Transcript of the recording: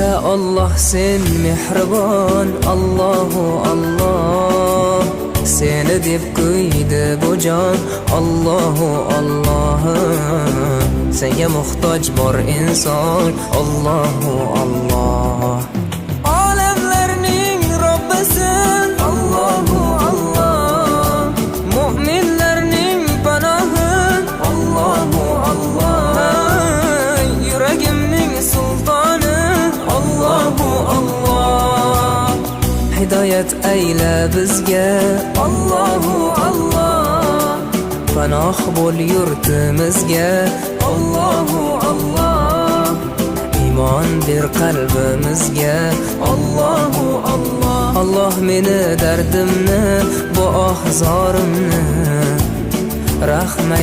Ha Allah sen mehribon, Allohu Allah, seni deb qo'ydi bu jon, Allohu Allah. Senga muhtoj bor inson, Allohu Allah. Olamlarning Robbisin, Allohu Allah, mu'minlarning panohi, Allohu Allah, yuragimning sultoni, Allohu Allah. Hidoyat ayla bizga, Allohu Allah, panoh bo'l yurtimizga, Allohu Allah. Iymon ber qalbimizga, Allohu Allah. Allah meni dardimni, bu ohzorimni rahmat